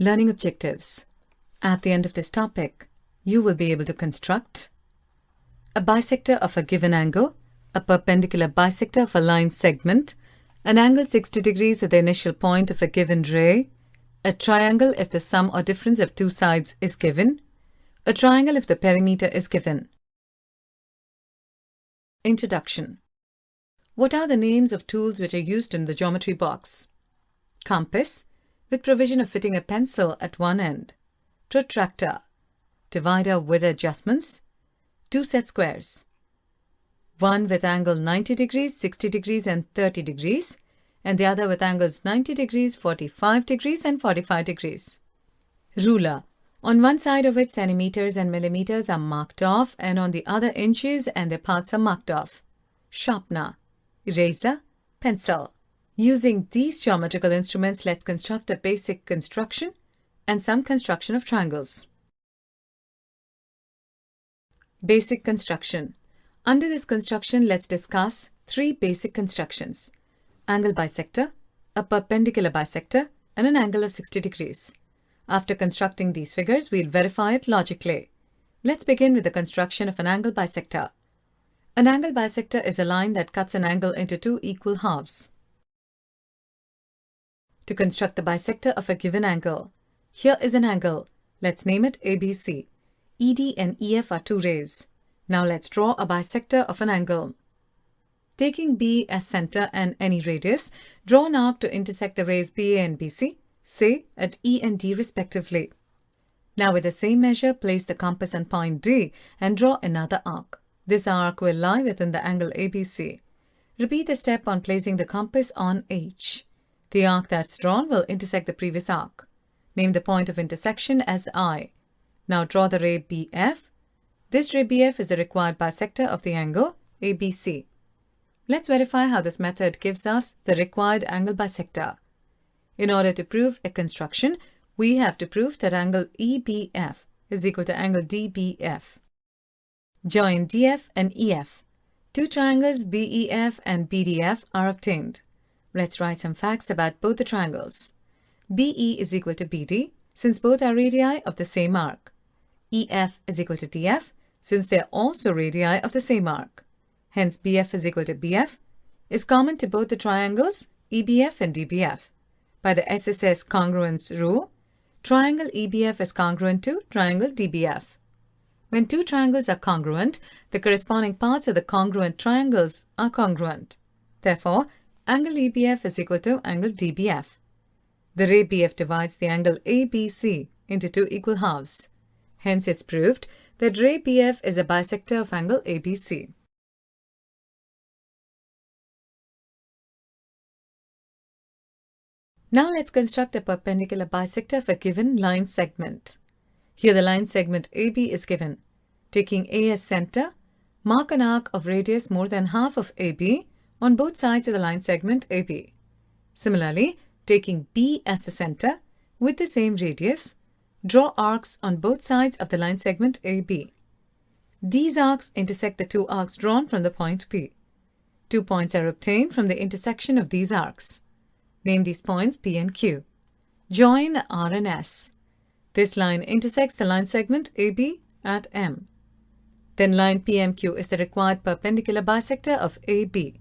Learning objectives. At the end of this topic, you will be able to construct a bisector of a given angle, a perpendicular bisector of a line segment, an angle 60 degrees at the initial point of a given ray, a triangle if the sum or difference of two sides is given, a triangle if the perimeter is given. Introduction. What are the names of tools which are used in the geometry box? Compass, with provision of fitting a pencil at one end. Protractor, divider with adjustments. Two set squares. One with angle 90 degrees, 60 degrees and 30 degrees, and the other with angles 90 degrees, 45 degrees and 45 degrees. Ruler, on one side of it centimeters and millimeters are marked off, and on the other inches and their parts are marked off. Sharpener, eraser, pencil. Using these geometrical instruments, let's construct a basic construction and some construction of triangles. Basic construction. Under this construction, let's discuss three basic constructions: angle bisector, a perpendicular bisector, and an angle of 60 degrees. After constructing these figures, we'll verify it logically. Let's begin with the construction of an angle bisector. An angle bisector is a line that cuts an angle into two equal halves. To construct the bisector of a given angle, here is an angle. Let's name it ABC. ED and EF are two rays. Now let's draw a bisector of an angle. Taking B as center and any radius, draw an arc to intersect the rays BA and BC, say at E and D respectively. Now with the same measure, place the compass on point D and draw another arc. This arc will lie within the angle ABC. Repeat the step on placing the compass on H. The arc that's drawn will intersect the previous arc. Name the point of intersection as I. Now draw the ray BF. This ray BF is the required bisector of the angle ABC. Let's verify how this method gives us the required angle bisector. In order to prove a construction, we have to prove that angle EBF is equal to angle DBF. Join DF and EF. Two triangles BEF and BDF are obtained. Let's write some facts about both the triangles. BE is equal to BD, since both are radii of the same arc. EF is equal to DF, since they are also radii of the same arc. Hence, BF is equal to BF is common to both the triangles EBF and DBF. By the SSS congruence rule, triangle EBF is congruent to triangle DBF. When two triangles are congruent, the corresponding parts of the congruent triangles are congruent. Therefore, angle EBF is equal to angle DBF. The ray BF divides the angle ABC into two equal halves. Hence, it's proved that ray BF is a bisector of angle ABC. Now let's construct a perpendicular bisector of a given line segment. Here the line segment AB is given. Taking A as center, mark an arc of radius more than half of AB on both sides of the line segment AB. Similarly, taking B as the center, with the same radius, draw arcs on both sides of the line segment AB. These arcs intersect the two arcs drawn from the point P. 2 points are obtained from the intersection of these arcs. Name these points P and Q. Join R and S. This line intersects the line segment AB at M. Then line PMQ is the required perpendicular bisector of AB.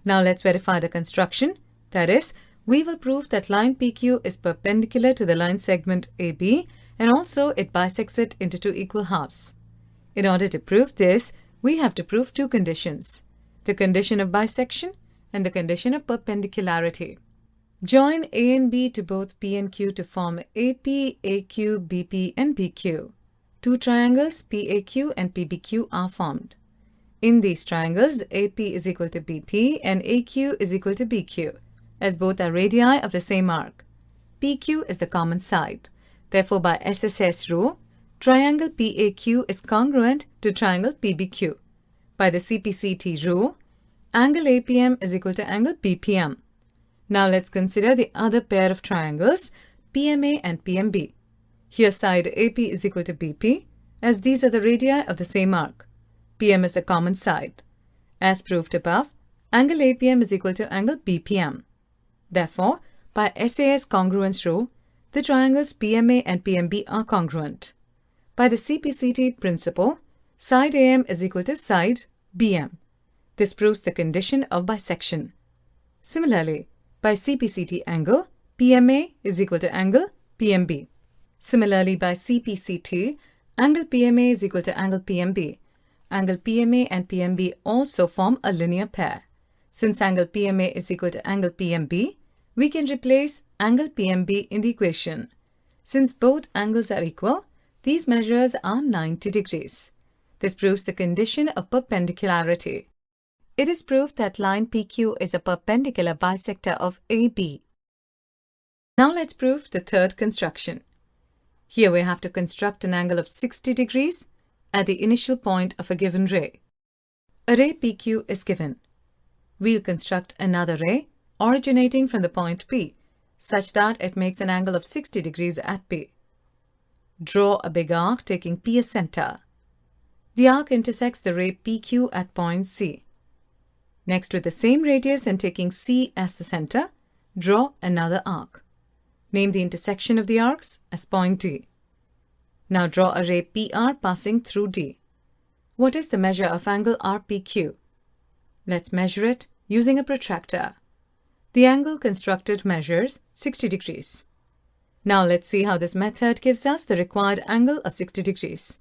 Now let's verify the construction. That is, we will prove that line PQ is perpendicular to the line segment AB and also it bisects it into two equal halves. In order to prove this, we have to prove two conditions: the condition of bisection and the condition of perpendicularity. Join A and B to both P and Q to form AP, AQ, BP and BQ. Two triangles PAQ and PBQ are formed. In these triangles, AP is equal to BP and AQ is equal to BQ, as both are radii of the same arc. PQ is the common side. Therefore, by SSS rule, triangle PAQ is congruent to triangle PBQ. By the CPCT rule, angle APM is equal to angle BPM. Now let's consider the other pair of triangles, PMA and PMB. Here side AP is equal to BP, as these are the radii of the same arc. PM is the common side. As proved above, angle APM is equal to angle BPM. Therefore, by SAS congruence rule, the triangles PMA and PMB are congruent. By the CPCT principle, side AM is equal to side BM. This proves the condition of bisection. Similarly, by CPCT angle, PMA is equal to angle PMB. Similarly, by CPCT, angle PMA is equal to angle PMB. Angle PMA and PMB also form a linear pair. Since angle PMA is equal to angle PMB, we can replace angle PMB in the equation. Since both angles are equal, these measures are 90 degrees. This proves the condition of perpendicularity. It is proved that line PQ is a perpendicular bisector of AB. Now let's prove the third construction. Here we have to construct an angle of 60 degrees at the initial point of a given ray. A ray PQ is given. We'll construct another ray originating from the point P such that it makes an angle of 60 degrees at P. Draw a big arc taking P as center. The arc intersects the ray PQ at point C. Next, with the same radius and taking C as the center, draw another arc. Name the intersection of the arcs as point D. Now draw a ray PR passing through D. What is the measure of angle RPQ? Let's measure it using a protractor. The angle constructed measures 60 degrees. Now let's see how this method gives us the required angle of 60 degrees.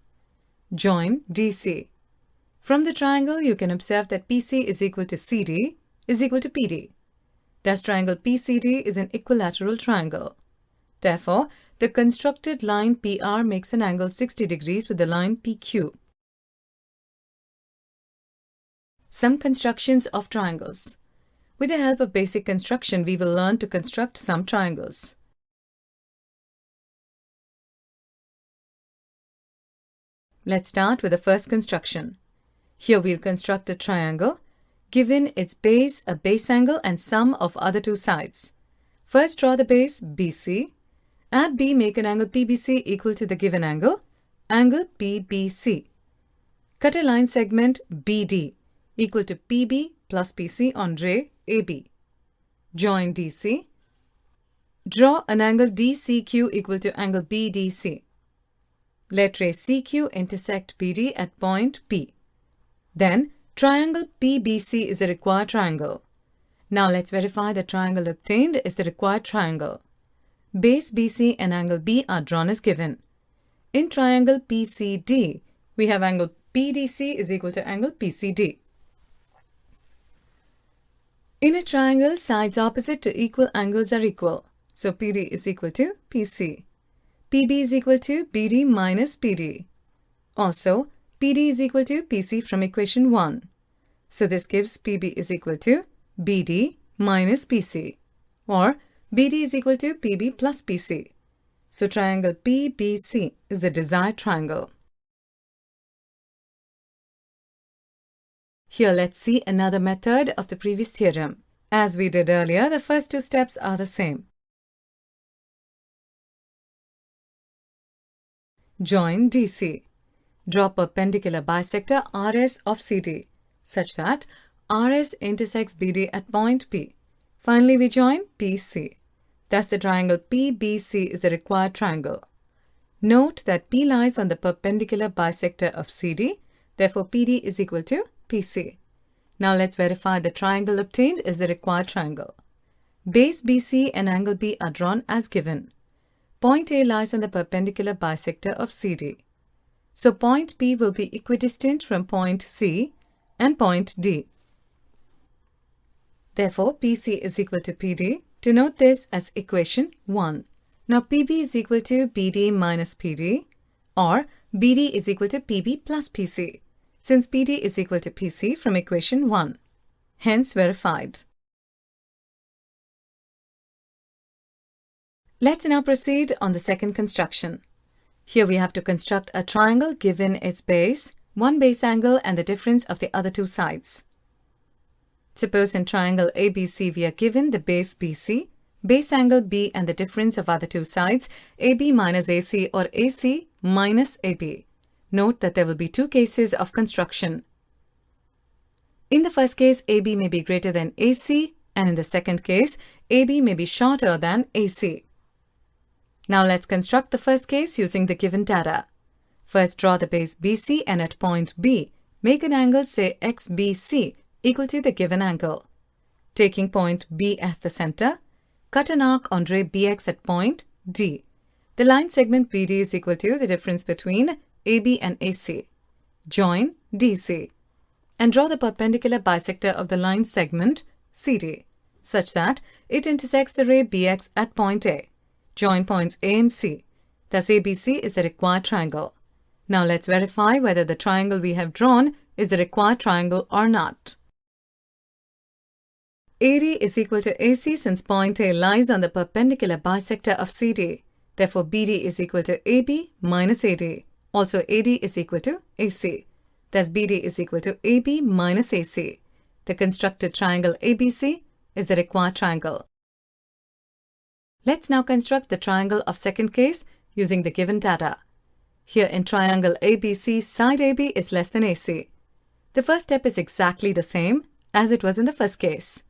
Join DC. From the triangle, you can observe that PC is equal to CD is equal to PD. Thus, triangle PCD is an equilateral triangle. Therefore, the constructed line PR makes an angle 60 degrees with the line PQ. Some constructions of triangles. With the help of basic construction, we will learn to construct some triangles. Let's start with the first construction. Here we'll construct a triangle, given its base, a base angle and sum of other two sides. First, draw the base BC. At B, make an angle PBC equal to the given angle, angle PBC. Cut a line segment BD equal to PB plus PC on ray AB. Join DC. Draw an angle DCQ equal to angle BDC. Let ray CQ intersect BD at point P. Then, triangle PBC is the required triangle. Now let's verify the triangle obtained is the required triangle. Base BC and angle B are drawn as given. In triangle PCD, we have angle PDC is equal to angle PCD. In a triangle, sides opposite to equal angles are equal. So PD is equal to PC. PB is equal to BD minus PD. Also, PD is equal to PC from equation 1. So this gives PB is equal to BD minus PC, or BD is equal to PB plus PC. So triangle PBC is the desired triangle. Here let's see another method of the previous theorem. As we did earlier, the first two steps are the same. Join DC. Draw perpendicular bisector RS of CD such that RS intersects BD at point P. Finally, we join PC. Thus, the triangle PBC is the required triangle. Note that P lies on the perpendicular bisector of CD. Therefore, PD is equal to PC. Now, let's verify the triangle obtained is the required triangle. Base BC and angle B are drawn as given. Point A lies on the perpendicular bisector of CD. So, point P will be equidistant from point C and point D. Therefore, PC is equal to PD. Denote this as equation 1. Now, PB is equal to BD minus PD, or BD is equal to PB plus PC, since PD is equal to PC from equation 1. Hence, verified. Let's now proceed on the second construction. Here we have to construct a triangle given its base, one base angle and the difference of the other two sides. Suppose in triangle ABC we are given the base BC, base angle B and the difference of other two sides AB minus AC or AC minus AB. Note that there will be two cases of construction. In the first case, AB may be greater than AC, and in the second case, AB may be shorter than AC. Now let's construct the first case using the given data. First, draw the base BC and at point B, make an angle, say XBC, equal to the given angle. Taking point B as the center, cut an arc on ray BX at point D. The line segment BD is equal to the difference between AB and AC. Join DC. And draw the perpendicular bisector of the line segment CD, such that it intersects the ray BX at point A. Join points A and C. Thus ABC is the required triangle. Now let's verify whether the triangle we have drawn is the required triangle or not. AD is equal to AC since point A lies on the perpendicular bisector of CD. Therefore, BD is equal to AB minus AD. Also, AD is equal to AC. Thus, BD is equal to AB minus AC. The constructed triangle ABC is the required triangle. Let's now construct the triangle of second case using the given data. Here in triangle ABC, side AB is less than AC. The first step is exactly the same as it was in the first case.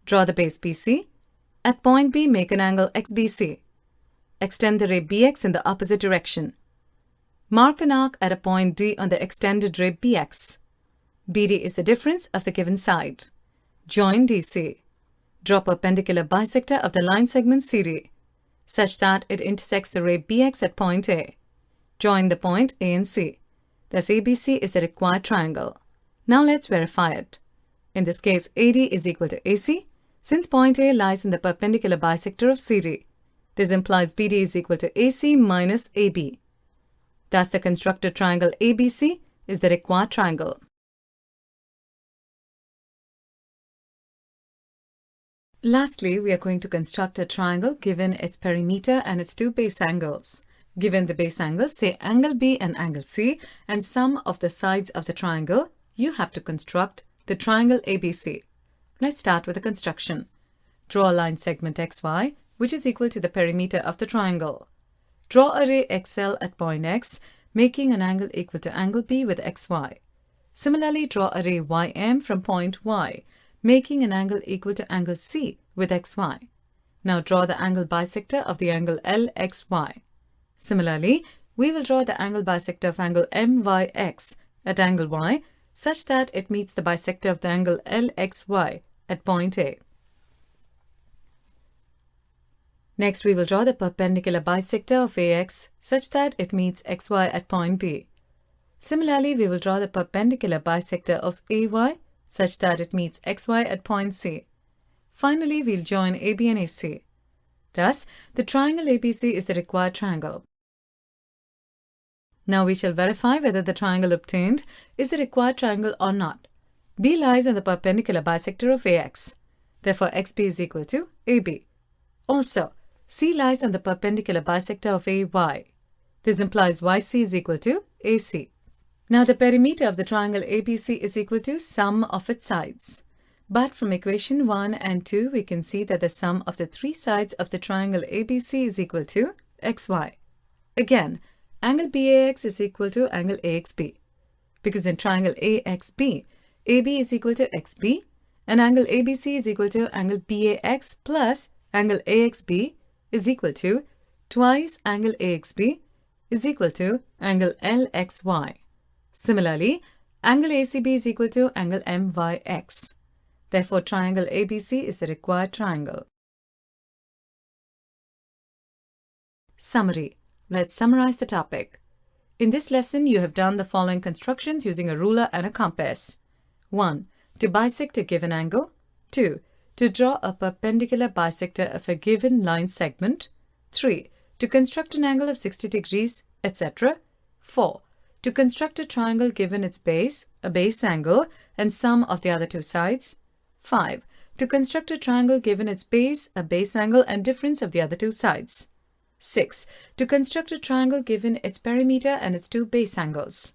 Draw the base BC. At point B, make an angle XBC. Extend the ray BX in the opposite direction. Mark an arc at a point D on the extended ray BX. BD is the difference of the given side. Join DC. Draw perpendicular bisector of the line segment CD, such that it intersects the ray BX at point A. Join the point A and C. Thus ABC is the required triangle. Now let's verify it. In this case, AD is equal to AC, since point A lies in the perpendicular bisector of CD. This implies BD is equal to AC minus AB. Thus the constructed triangle ABC is the required triangle. Lastly, we are going to construct a triangle given its perimeter and its two base angles. Given the base angles, say angle B and angle C, and sum of the sides of the triangle, you have to construct the triangle ABC. Let's start with the construction. Draw a line segment XY, which is equal to the perimeter of the triangle. Draw a ray XL at point X, making an angle equal to angle B with XY. Similarly, draw a ray YM from point Y, making an angle equal to angle C with XY. Now draw the angle bisector of the angle LXY. Similarly, we will draw the angle bisector of angle MYX at angle Y, such that it meets the bisector of the angle LXY at point A. Next, we will draw the perpendicular bisector of AX such that it meets XY at point B. Similarly, we will draw the perpendicular bisector of AY such that it meets XY at point C. Finally, we'll join AB and AC. Thus, the triangle ABC is the required triangle. Now we shall verify whether the triangle obtained is the required triangle or not. B lies on the perpendicular bisector of AX. Therefore, XB is equal to AB. Also, C lies on the perpendicular bisector of AY. This implies YC is equal to AC. Now the perimeter of the triangle ABC is equal to sum of its sides. But from equation 1 and 2, we can see that the sum of the three sides of the triangle ABC is equal to XY. Again, angle BAX is equal to angle AXB. Because in triangle AXB, AB is equal to XB, and angle ABC is equal to angle BAX plus angle AXB is equal to twice angle AXB is equal to angle LXY. Similarly, angle ACB is equal to angle MYX. Therefore, triangle ABC is the required triangle. Summary. Let's summarize the topic. In this lesson, you have done the following constructions using a ruler and a compass. 1. To bisect a given angle. 2. To draw a perpendicular bisector of a given line segment. 3. To construct an angle of 60 degrees, etc. 4. To construct a triangle given its base, a base angle, and sum of the other two sides. 5. To construct a triangle given its base, a base angle, and difference of the other two sides. 6. To construct a triangle given its perimeter and its two base angles.